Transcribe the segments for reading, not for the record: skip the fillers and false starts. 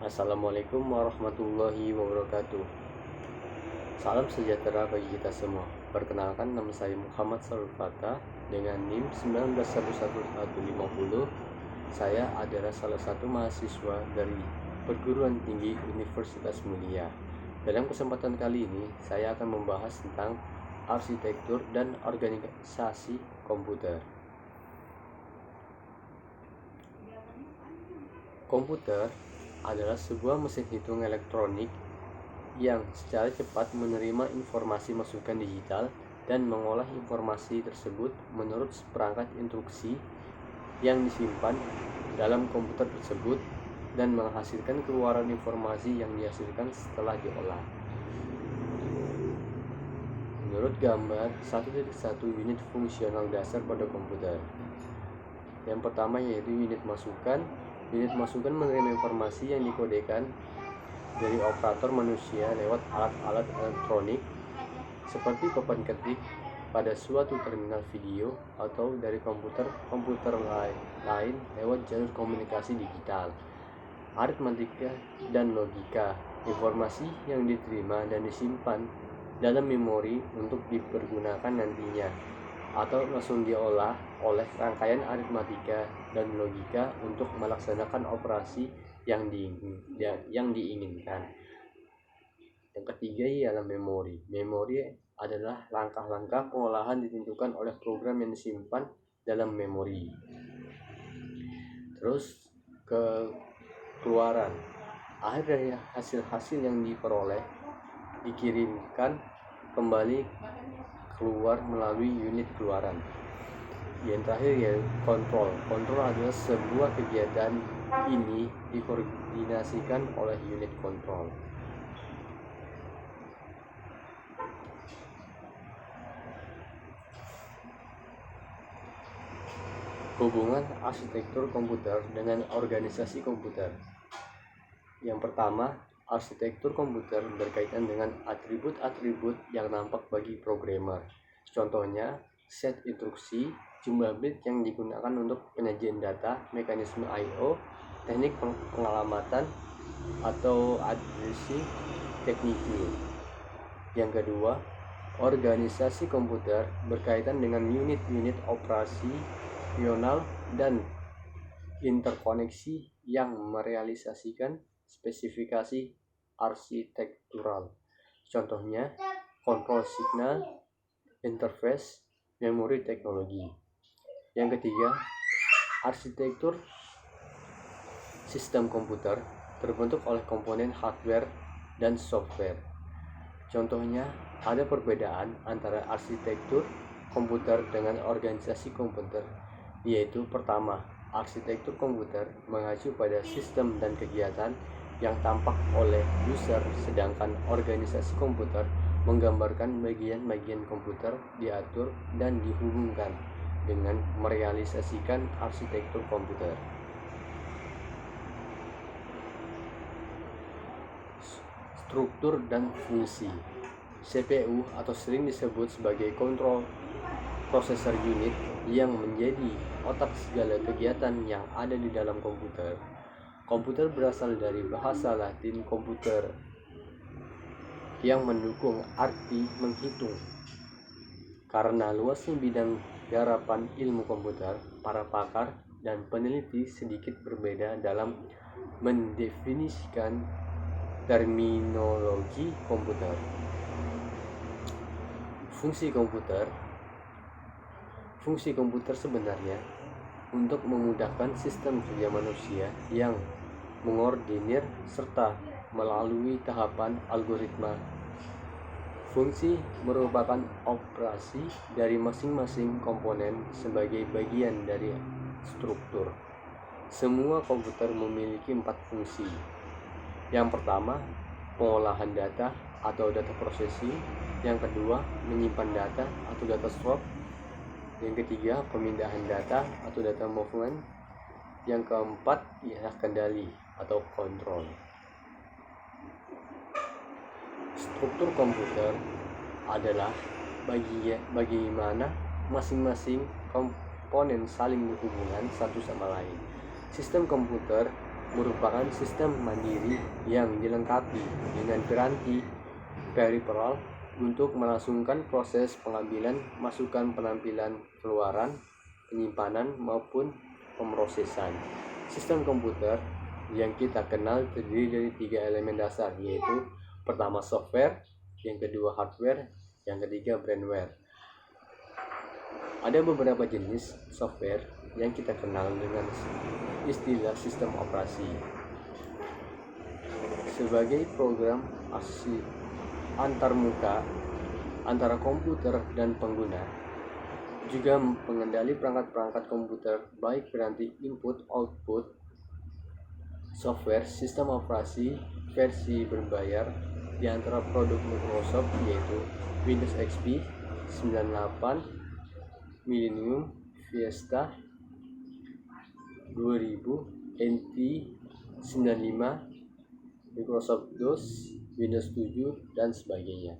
Assalamualaikum warahmatullahi wabarakatuh. Salam sejahtera bagi kita semua. Perkenalkan, nama saya Muhammad Sarul Fatah dengan NIM 19111150. Saya adalah salah satu mahasiswa dari Perguruan Tinggi Universitas Mulia. Dalam kesempatan kali ini, saya akan membahas tentang arsitektur dan organisasi komputer. Komputer adalah sebuah mesin hitung elektronik yang secara cepat menerima informasi masukan digital dan mengolah informasi tersebut menurut perangkat instruksi yang disimpan dalam komputer tersebut dan menghasilkan keluaran informasi yang dihasilkan setelah diolah. Menurut gambar 1.1 unit fungsional dasar pada komputer. Yang pertama yaitu unit masukan. Unit masukan menerima informasi yang dikodekan dari operator manusia lewat alat-alat elektronik seperti papan ketik pada suatu terminal video atau dari komputer lain lewat jalur komunikasi digital. Aritmatika dan logika, informasi yang diterima dan disimpan dalam memori untuk dipergunakan nantinya atau langsung diolah oleh rangkaian aritmatika dan logika untuk melaksanakan operasi yang diinginkan. Yang ketiga ialah memori. Memori adalah langkah-langkah pengolahan ditentukan oleh program yang disimpan dalam memori. Terus keluaran. Akhir dari hasil-hasil yang diperoleh dikirimkan kembali keluar melalui unit keluaran. Yang terakhir yaitu kontrol. Kontrol adalah sebuah kegiatan ini dikoordinasikan oleh unit kontrol. Hubungan arsitektur komputer dengan organisasi komputer. Yang pertama, arsitektur komputer berkaitan dengan atribut-atribut yang nampak bagi programmer. Contohnya, set instruksi, jumlah bit yang digunakan untuk penyajian data, mekanisme I/O, teknik pengalamatan atau addressing tekniknya. Yang kedua, organisasi komputer berkaitan dengan unit-unit operasional dan interkoneksi yang merealisasikan spesifikasi arsitektural. Contohnya, kontrol signal, interface, memori teknologi. Yang ketiga, arsitektur sistem komputer terbentuk oleh komponen hardware dan software. Contohnya, ada perbedaan antara arsitektur komputer dengan organisasi komputer, yaitu pertama, arsitektur komputer mengacu pada sistem dan kegiatan yang tampak oleh user, sedangkan organisasi komputer menggambarkan bagian-bagian komputer diatur dan dihubungkan dengan merealisasikan arsitektur komputer. Struktur dan fungsi. CPU atau sering disebut sebagai control processor unit yang menjadi otak segala kegiatan yang ada di dalam komputer. Komputer berasal dari bahasa Latin komputer yang mendukung arti menghitung. Karena luasnya bidang garapan ilmu komputer, para pakar dan peneliti sedikit berbeda dalam mendefinisikan terminologi komputer. Fungsi komputer. Fungsi komputer sebenarnya untuk memudahkan sistem kerja manusia yang mengordinir serta melalui tahapan algoritma. Fungsi merupakan operasi dari masing-masing komponen sebagai bagian dari struktur. Semua komputer memiliki 4 fungsi. Yang pertama, pengolahan data atau data processing. Yang kedua, menyimpan data atau data store. Yang ketiga, pemindahan data atau data movement. Yang keempat, ialah kendali atau kontrol. Struktur komputer adalah bagaimana masing-masing komponen saling berhubungan satu sama lain. Sistem komputer merupakan sistem mandiri yang dilengkapi dengan piranti peripheral untuk melangsungkan proses pengambilan, masukan, penampilan, keluaran, penyimpanan, maupun pemrosesan. Sistem komputer yang kita kenal terdiri dari 3 elemen dasar, yaitu pertama software, yang kedua hardware, yang ketiga brandware. Ada beberapa jenis software yang kita kenal dengan istilah sistem operasi sebagai program antarmuka antara komputer dan pengguna, juga mengendali perangkat-perangkat komputer baik piranti input-output. Software sistem operasi versi berbayar di antara produk Microsoft yaitu Windows XP 98, Millennium, Vista 2000, NT 95, Microsoft DOS, Windows 7, dan sebagainya.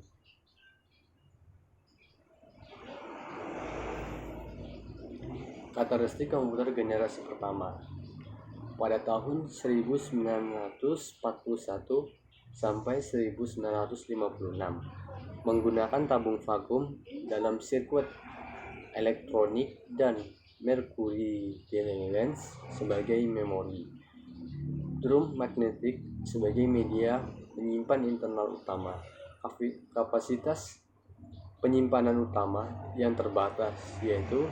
Karakteristik komputer generasi pertama. Pada tahun 1941 sampai 1956, menggunakan tabung vakum dalam sirkuit elektronik dan mercury lens sebagai memori, drum magnetik sebagai media penyimpan internal utama. Kapasitas penyimpanan utama yang terbatas yaitu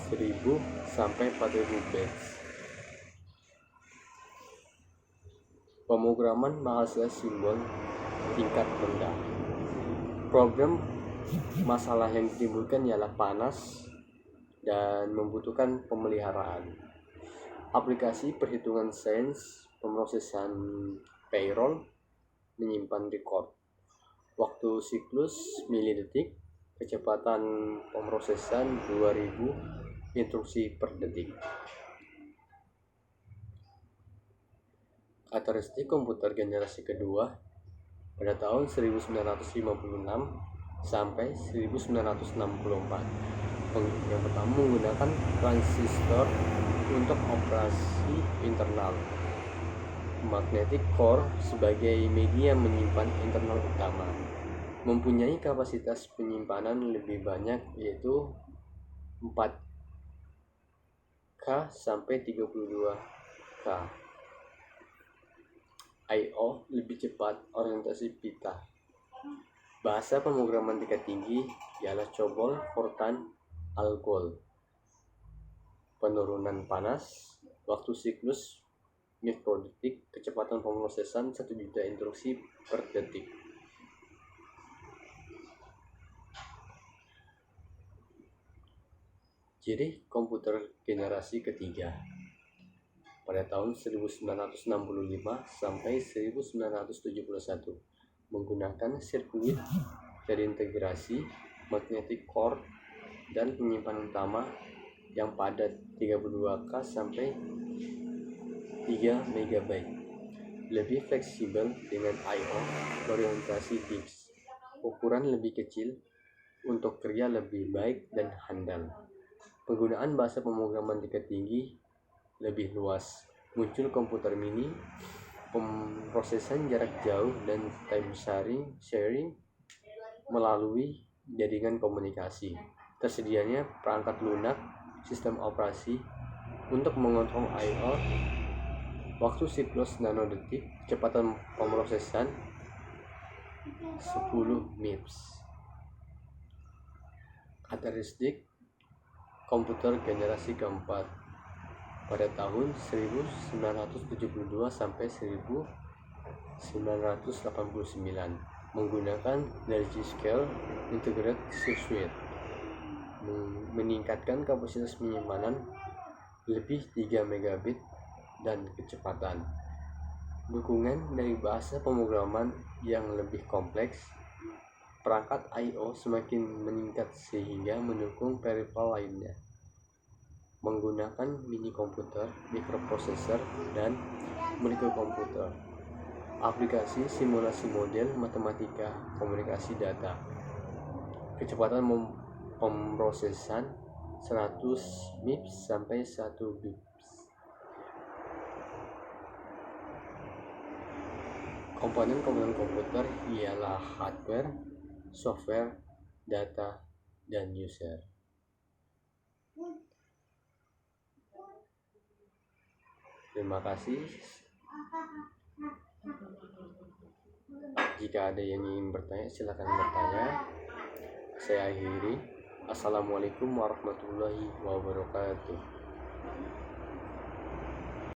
1000 sampai 4000 bytes. Pemrograman bahasa simbol tingkat rendah. Problem masalah yang ditimbulkan ialah panas dan membutuhkan pemeliharaan. Aplikasi perhitungan sains, pemrosesan payroll, menyimpan record. Waktu siklus milidetik, kecepatan pemrosesan 2000 instruksi per detik. Karakteristik komputer generasi kedua pada tahun 1956 sampai 1964. Yang pertama menggunakan transistor untuk operasi internal, magnetic core sebagai media menyimpan internal utama, mempunyai kapasitas penyimpanan lebih banyak yaitu 4K sampai 32K. I/O lebih cepat, orientasi pita. Bahasa pemrograman tingkat tinggi ialah COBOL, Fortran, Algol. Penurunan panas, waktu siklus mikrodetik, kecepatan pemrosesan 1 juta instruksi per detik. Ciri komputer generasi ketiga. Pada tahun 1965 sampai 1971, menggunakan sirkuit terintegrasi, magnetic core, dan penyimpanan utama yang padat 32K sampai 3 MB, lebih fleksibel dengan I/O orientasi DIPS, ukuran lebih kecil untuk kerja lebih baik dan handal. Penggunaan bahasa pemrograman tingkat tinggi lebih luas, muncul komputer mini, pemrosesan jarak jauh, dan time sharing melalui jaringan komunikasi. Tersedianya perangkat lunak, sistem operasi untuk mengontrol I/O, waktu siklus nanodetik, kecepatan pemrosesan 10 MIPS. Karakteristik komputer generasi keempat pada tahun 1972 sampai 1989, menggunakan Large Scale Integrated Circuit, meningkatkan kapasitas penyimpanan lebih 3 megabit dan kecepatan. Dukungan dari bahasa pemrograman yang lebih kompleks, perangkat I/O semakin meningkat sehingga mendukung peripheral lainnya, menggunakan mini komputer, mikroprosesor, dan microkomputer. Aplikasi simulasi model matematika, komunikasi data. Kecepatan pemrosesan 100 MIPS sampai 1 BIPS. Komponen-komponen komputer ialah hardware, software, data, dan user. Terima kasih. Jika ada yang ingin bertanya, silakan bertanya. Saya akhiri. Assalamualaikum warahmatullahi wabarakatuh.